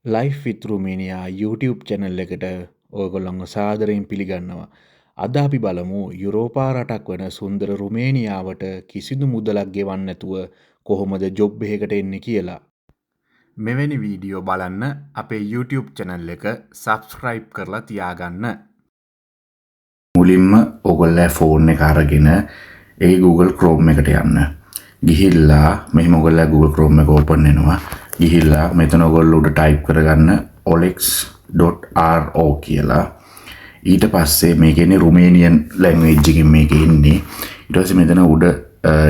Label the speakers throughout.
Speaker 1: Life විත් Romania YouTube channel එකට ඔයගොල්ලන්ව සාදරයෙන් පිළිගන්නවා. අද අපි බලමු යුරෝපා රටක් වන සුන්දර රුමේනියාවට කිසිදු මුදලක් ගෙවන්න නැතුව කොහොමද ජොබ් එකකට එන්නේ කියලා. මෙවැනි වීඩියෝ බලන්න අපේ YouTube channel එක subscribe කරලා තියාගන්න. මුලින්ම ඔයගොල්ලෝ ෆෝන් එක අරගෙන ඒ Google Chrome එකට යන්න. ගිහිල්ලා මෙහෙම ඔයගොල්ලෝ Google Chrome එක open වෙනවා. ගිහිල්ලා මෙතන ඔයගොල්ලෝ උඩ type කරගන්න olex.ro කියලා. ඊට පස්සේ මේකේ ඉන්නේ Romanian language එකකින් මේකේ ඉන්නේ. ඊට පස්සේ මෙතන උඩ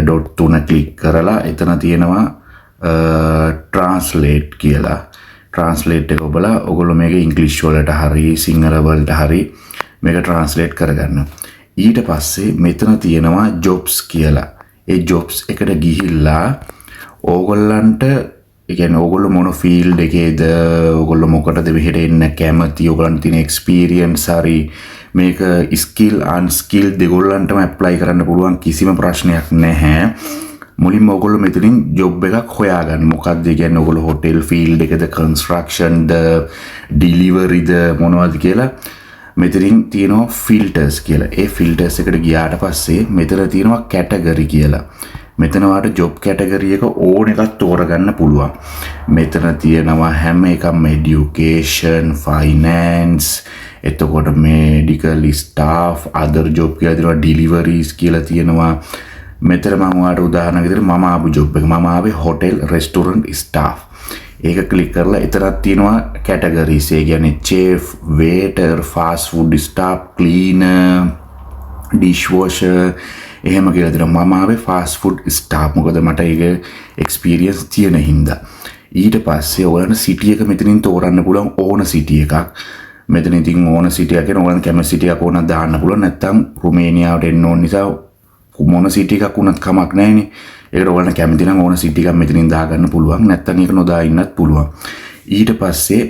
Speaker 1: dot තුන click කරලා එතන තියෙනවා translate කියලා. translate එක ඔබලා ඔයගොල්ලෝ මේක English වලට හරි සිංහල වලට හරි මේක translate කරගන්න. ඊට පස්සේ මෙතන තියෙනවා jobs කියලා. ඒ jobs එකට ගිහිල්ලා ඕගොල්ලන්ට ඒ කියන්නේ ඕගොල්ලෝ මොන ෆීල්ඩ් එකේද ඕගොල්ලෝ මොකටද මෙහෙට එන්න කැමති ඕගොල්ලන්ට තියෙන එක්ස්පීරියන්ස් හරි මේක ස්කිල් අන්ස්කිල් දෙගොල්ලන්ටම ඇප්ලයි කරන්න පුළුවන් කිසිම ප්‍රශ්නයක් නැහැ. මුලින්ම ඕගොල්ලෝ මෙතනින් ජොබ් එකක් හොයාගන්න. මොකක්ද ඒ කියන්නේ ඕගොල්ලෝ හොටෙල් ෆීල්ඩ් එකද කන්ස්ට්‍රක්ෂන්ද ඩිලිවරිද මොනවද කියලා මෙතනින් තියෙනවා ෆිල්ටර්ස් කියලා. ඒ ෆිල්ටර්ස් එකට ගියාට පස්සේ මෙතන තියෙනවා කැටගරි කියලා. මෙතන වාට ජොබ් කැටගරි එක ඕන එකක් තෝරගන්න පුළුවන්. මෙතන තියෙනවා හැම එකම education, finance, එතකොට medical staff, other job කියලා තියෙනවා, deliveries කියලා තියෙනවා. මෙතන මම වාට උදාහරණ විදිහට මම ආපු ජොබ් එක මම ආවේ hotel restaurant staff. ඒක ක්ලික් කරලා එතරම් තියෙනවා කැටගරිස්. ඒ කියන්නේ chef, waiter, fast food staff, cleaner, dishwasher එහෙම කියලා දෙනවා. මම ආවේ fast food staff. මොකද මට ඒක experience තියෙන හින්දා. ඊට පස්සේ ඔයාලට city එක මෙතනින් තෝරන්න පුළුවන් ඕන city එකක්. මෙතන ඉතින් ඕන city එකක් කියන ඔයාලට කැමති city එකක් ඕනක් දාන්න පුළුවන්. නැත්නම් රුමේනියාවට එන්න ඕන නිසා මොන city එකක් වුණත් කමක් නැහැනේ. ඒකට ඔයාලට කැමති නම් ඕන city එකක් මෙතනින් දාගන්න පුළුවන්. නැත්නම් ඒක නොදා ඉන්නත් පුළුවන්. ඊට පස්සේ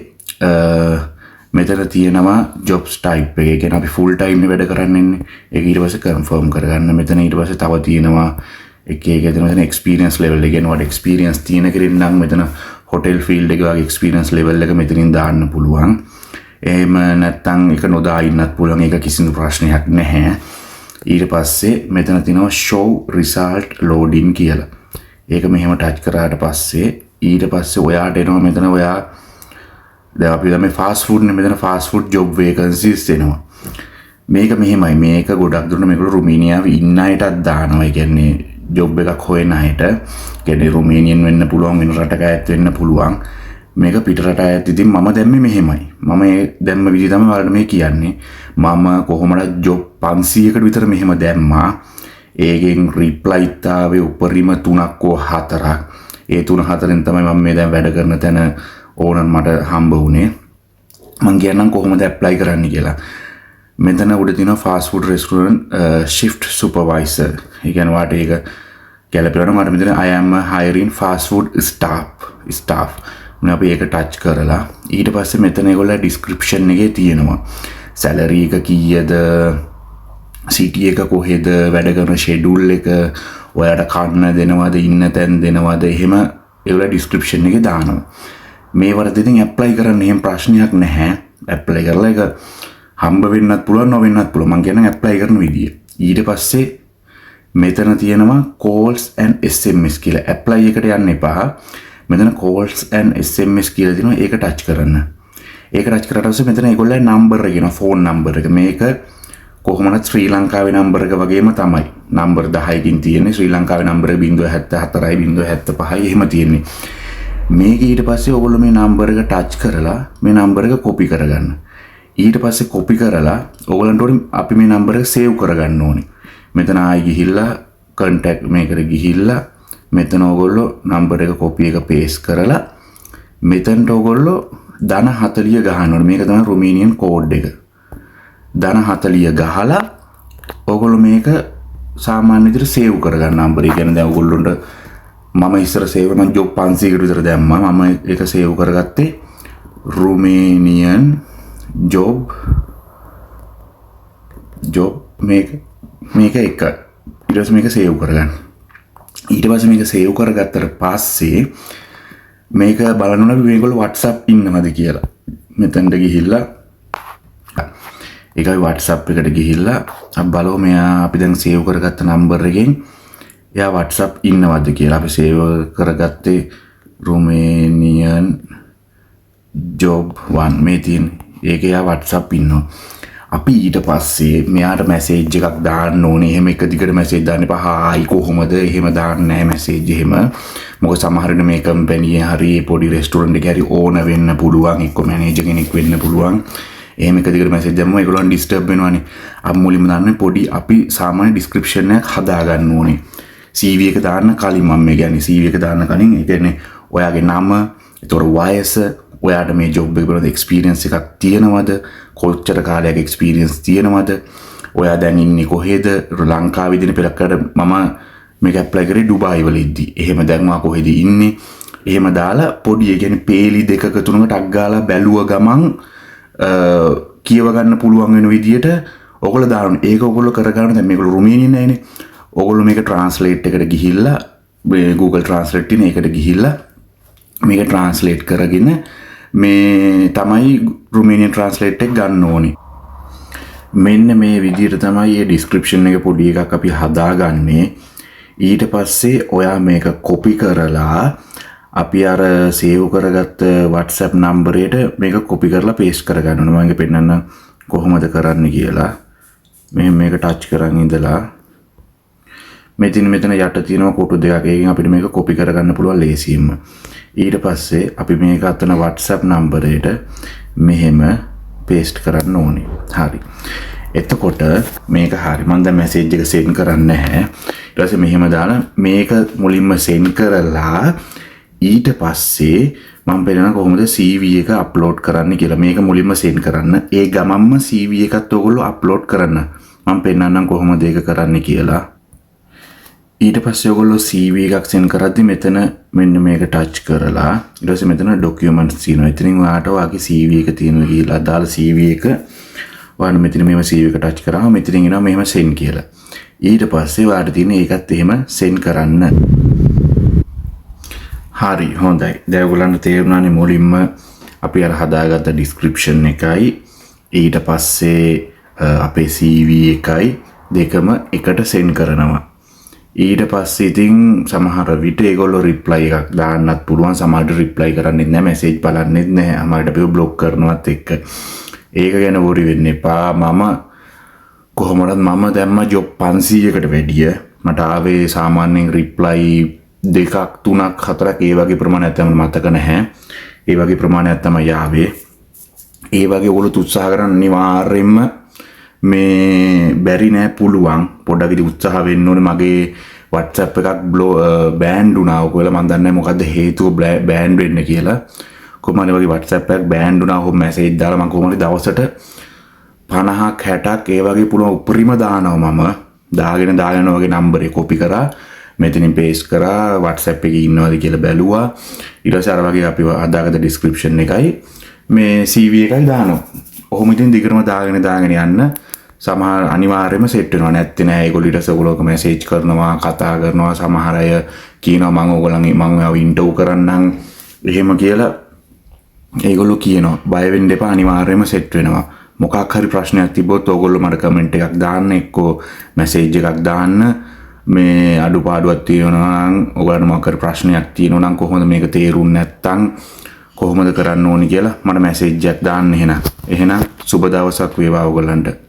Speaker 1: මෙතන තියෙනවා jobs type එක. ඒ කියන්නේ අපි full time වැඩ කරන්නේ. ඒක ඊට පස්සේ confirm කරගන්න. මෙතන ඊට පස්සේ තව තියෙනවා එක මෙතන experience level එක. කියනවා experience තියෙන කෙනෙක් නම් මෙතන hotel field එක වගේ experience level එක මෙතනින් දාන්න පුළුවන්. එහෙම නැත්නම් ඒක නොදා ඉන්නත් පුළුවන්. ඒක කිසිදු ප්‍රශ්නයක් නැහැ. ඊට පස්සේ මෙතන තියෙනවා show result loading කියලා. ඒක මෙහෙම touch කරාට පස්සේ ඊට පස්සේ ඔයාට එනවා මෙතන ඔයා දැන් අපි මේ ෆාස්ට් ෆුඩ් නේ මෙතන ෆාස්ට් ෆුඩ් ජොබ් වේකන්සිස් එනවා. මේක මෙහෙමයි. මේක ගොඩක් දුරට මේගොල්ලෝ රුමේනියාවේ ඉන්න අයටත් දානවා. ඒ කියන්නේ ජොබ් එකක් හොයන අයට. කියන්නේ රුමේනියන් වෙන්න පුළුවන්, වෙන රටක අයත් වෙන්න පුළුවන්. මේක පිට රට අයත් ඉතින් මම දැම්මේ මෙහෙමයි. මම මේ දැම්ම විදිහ තමයි ඔයාලට මේ කියන්නේ. මම කොහොමද ජොබ් 500කට විතර මෙහෙම දැම්මා. ඒකෙන් රිප්ලයිත් ආවේ උපරිම 3ක් හෝ 4ක්. ඒ 3-4න් තමයි මම මේ දැන් වැඩ කරන තැන ඕනන් මට හම්බ වුණේ. මං කියන්නම් කොහොමද ඇප්ලයි කරන්න කියලා. මෙතන උඩ තියෙනවා fast food restaurant shift supervisor. ඒ කියන්නේ වාට ඒක ගැලපෙනවා. මට මෙතන I am hiring fast food staff. මම අපි ඒක ටච් කරලා ඊට පස්සේ මෙතන ඒගොල්ලෝ description එකේ තියෙනවා. salary එක කීයද, city එක කොහෙද, වැඩ කරන schedule එක, ඔයාලට කන්න දෙනවද, ඉන්න තැන් දෙනවද, එහෙම ඒගොල්ලෝ description එකේ දානවා. මේ වරද ඉතින් ඇප්ලයි කරන්න එහෙම ප්‍රශ්නයක් නැහැ. ඇප්ලයි කරලා ඒක හම්බ වෙන්නත් පුළුවන් නොවෙන්නත් පුළුවන්. මම කියන්නේ ඇප්ලයි කරන විදිය. ඊට පස්සේ මෙතන තියෙනවා calls and SMS කියලා. ඇප්ලයි එකට යන්න එපා. මෙතන calls and SMS කියලා දෙනවා. ඒක ටච් කරන්න. ඒක ටච් කරලා පස්සේ මෙතන ඒගොල්ලෝ නම්බර් එක කියනවා. ෆෝන් නම්බර් එක. මේක කොහොමද ශ්‍රී ලංකාවේ නම්බර් එක වගේම තමයි. නම්බර් 10කින් තියෙන්නේ. ශ්‍රී ලංකාවේ නම්බර 074යි 075යි එහෙම තියෙන්නේ. මේක ඊට පස්සේ ඔයගොල්ලෝ මේ නම්බර් එක ටච් කරලා මේ නම්බර් එක කොපි කරගන්න. ඊට පස්සේ කොපි කරලා ඔයගොල්ලන්ට ඕනේ අපි මේ නම්බර් එක සේව් කරගන්න ඕනේ. මෙතන ආයි ගිහිල්ලා contact මේකට ගිහිල්ලා මෙතන ඔයගොල්ලෝ නම්බර් එක කොපි එක පේස්ට් කරලා මෙතනට ඔයගොල්ලෝ ධන 40 ගහන්න ඕනේ. මේක තමයි රුමේනියන් කෝඩ් එක. ධන 40 ගහලා ඔයගොල්ලෝ මේක සාමාන්‍ය විදිහට සේව් කරගන්න නම්බර්. ඒ කියන්නේ දැන් ඔයගොල්ලොන්ට මම ඉස්සර සේව් මම ජොබ් 500කට විතර දැම්මා. මම ඒක සේව් කරගත්තේ රුමේනියන් ජොබ් මේක එක. ඊට පස්සේ මේක සේව් කරගන්න. ඊට පස්සේ මේක සේව් කරගත්තට පස්සේ මේක බලන්න ඕන මේගොල්ලෝ WhatsApp ඉන්නවද කියලා. මෙතනට ගිහිල්ලා ඒකයි WhatsApp එකට ගිහිල්ලා අපි බලමු මෙයා අපි දැන් සේව් කරගත්ත නම්බර් එකෙන් එයා WhatsApp ඉන්නවද කියලා. අපි සේව් කරගත්තේ Romanian job 1 මේ තියෙන. ඒක එයා WhatsApp ඉන්නවා. අපි ඊට පස්සේ මෙයාට මැසේජ් එකක් දාන්න ඕනේ. එහෙම එක දිගට මැසේජ් දාන්න එපා. හායි කොහොමද? එහෙම දාන්න නැහැ මැසේජ් එහෙම. මොකද සමහර වෙලාවට මේ කම්පැනි හරි පොඩි රෙස්ටුරන්ට් එකේ හරි ඕන වෙන්න පුළුවන්. එක්ක මැනේජර් කෙනෙක් වෙන්න පුළුවන්. එහෙම එක දිගට මැසේජ් දැම්මම ඒගොල්ලන් ඩිස්ටර්බ් වෙනවානේ. අපි මුලින්ම දාන්නේ පොඩි අපි සාමාන්‍ය ඩිස්ක්‍රිප්ෂන් එකක් හදා ගන්න ඕනේ. CV එක දාන්න කලින් මම මේ කියන්නේ CV එක දාන්න කලින් ඒ කියන්නේ ඔයාගේ නම, ඒතොර වයස, ඔයාට මේ ජොබ් එක පිළිබඳ එක්ස්පීරියන්ස් එකක් තියෙනවද? කොච්චර කාලයක් එක්ස්පීරියන්ස් තියෙනවද? ඔයා දැන් ඉන්නේ කොහෙද? ලංකාවේ ඉඳන් පෙරකට මම මේක ඇප්ලයි කරේ ඩුබායි වල ඉද්දි. එහෙම දැන් මම කොහෙද ඉන්නේ? එහෙම දාලා පොඩි ඒ කියන්නේ පේලි දෙකක තුනක ටක් ගාලා බැලුව ගමන් කියව ගන්න පුළුවන් වෙන විදියට ඔයගොල්ලෝ දාන්න. ඒක ඔයගොල්ලෝ කරගන්න දැන් මේගොල්ලෝ රුමේනියන් නෑනේ. ඔයගොල්ලෝ මේක ට්‍රාන්ස්ලේට් එකට ගිහිල්ලා Google Translate තියෙන එකට ගිහිල්ලා මේක ට්‍රාන්ස්ලේට් කරගෙන මේ තමයි රුමේනියන් ට්‍රාන්ස්ලේට් එක ගන්න ඕනේ. මෙන්න මේ විදිහට තමයි මේ ඩිස්ක්‍රිප්ෂන් එක පොඩි එකක් අපි හදාගන්නේ. ඊට පස්සේ ඔයා මේක කොපි කරලා අපි අර සේව් කරගත්ත WhatsApp නම්බරයට මේක කොපි කරලා පේස්ට් කරගන්න ඕනේ. මම පෙන්නන්න කොහොමද කරන්න කියලා. මෙහෙම මේක ටච් කරන් ඉඳලා මෙතන යට තියෙනවා කොටු දෙකක්. ඒකෙන් අපිට මේක කොපි කරගන්න පුළුවන් ලේසියෙන්ම. ඊට පස්සේ අපි මේක අතන WhatsApp නම්බරයට මෙහෙම පේස්ට් කරන්න ඕනේ. හරි. එතකොට මේක හරි. මම දැන් මැසේජ් එක සෙන්ඩ් කරන්නේ නැහැ. ඊට පස්සේ මෙහෙම දාලා මේක මුලින්ම සෙන්ඩ් කරලා ඊට පස්සේ මම බලනවා කොහොමද CV එක අප්ලෝඩ් කරන්න කියලා. මේක මුලින්ම සෙන්ඩ් කරන්න. ඒ ගමන්ම CV එකත් ඔයගොල්ලෝ අප්ලෝඩ් කරන්න. මම පෙන්නන්නම් කොහොමද ඒක කරන්න කියලා. ඊට පස්සේ ඔයගොල්ලෝ CV එකක් සෙන්ඩ් කරද්දි මෙතන මෙන්න මේක ටච් කරලා ඊට පස්සේ මෙතන ඩොකියුමන්ට්ස් තියෙනවා. එතනින් ඔයාට ඔයාගේ CV එක තියෙනවා කියලා දාලා CV එක ඔයාලා මෙතන මේව CV එක ටච් කරාම මෙතනින් එනවා මෙහෙම සෙන්ඩ් කියලා. ඊට පස්සේ ඔයාට තියෙන ඒකත් එහෙම සෙන්ඩ් කරන්න. හරි හොඳයි. දැන් ඔයගොල්ලන්ට තේරුණානේ මුලින්ම අපි අර හදාගත්ත ඩිස්ක්‍රිප්ෂන් එකයි ඊට පස්සේ අපේ CV එකයි දෙකම එකට සෙන්ඩ් කරනවා. ඊට පස්සේ ඉතින් සමහර විට ඒගොල්ලෝ රිප්ලයි එකක් දාන්නත් පුළුවන්. සමහරට රිප්ලයි කරන්නේ නැහැ, මැසේජ් බලන්නෙත් නැහැ. අමාරට අපි බ්ලොක් කරනවත් එක්ක. ඒක ගැන වොරි වෙන්න එපා. මම කොහොමද මම දැම්ම ජොබ් 500කට වැඩිය. මට ආවේ සාමාන්‍යයෙන් රිප්ලයි 2ක් 3ක් 4ක් ඒ වගේ ප්‍රමාණයක් තමයි මතක නැහැ. ඒ වගේ ප්‍රමාණයක් තමයි ආවේ. ඒ වගේ ඔයගොල්ලෝ උත්සාහ කරන්න අනිවාර්යෙන්ම මේ බැරි නෑ පුළුවන්. පොඩ්ඩක් ඉතින් උත්සාහ වෙන්න ඕනේ. මගේ WhatsApp එකක් බෑන්ඩ් වුණා. ඔයගොල්ලෝ මන් දන්නේ මොකද්ද හේතුව බෑන්ඩ් වෙන්න කියලා. කොහොමද වගේ WhatsApp එකක් බෑන්ඩ් වුණා. ඔහොම මැසේජ් දාලා මම කොහොමද දවසට 50ක් 60ක් ඒ වගේ පුළුවන් උපරිම දානවා. මම දාගෙන වගේ නම්බර් එක කොපි කරා මෙතනින් පේස්ට් කරා WhatsApp එකේ ඉන්නවද කියලා බැලුවා. ඊට පස්සේ අර වගේ අපි අදාගත්ත ඩිස්ක්‍රිප්ෂන් එකයි මේ CV එකයි දානවා. ඔහොම ඉතින් දිගටම දාගෙන යන්න. සමහර අනිවාර්යයෙන්ම සෙට් වෙනවා. නැත්te නෑ. ඒගොල්ලෝ ඊට පස්සේ ඔයගොල්ලෝ මැසේජ් කරනවා, කතා කරනවා. සමහර අය කියනවා මම ඔයගොල්ලන්ගේ මම ඉන්ටර්වයුව කරන්නම් එහෙම කියලා ඒගොල්ලෝ කියනවා. බය වෙන්න එපා. අනිවාර්යයෙන්ම සෙට් වෙනවා. මොකක් හරි ප්‍රශ්නයක් තිබ්බොත් ඔයගොල්ලෝ මට කමෙන්ට් එකක් දාන්න, එක්කෝ මැසේජ් එකක් දාන්න. මේ අඩුපාඩුවක් තියෙනවා නම් ඔයගොල්ලන්ට මොකක් හරි ප්‍රශ්නයක් තියෙනවා නම් කොහොමද මේක තේරුන්නේ නැත්තම් කොහොමද කරන්න ඕනි කියලා මට මැසේජ් එකක් දාන්න. එහෙනම් සුබ දවසක් වේවා ඔයගොල්ලන්ට.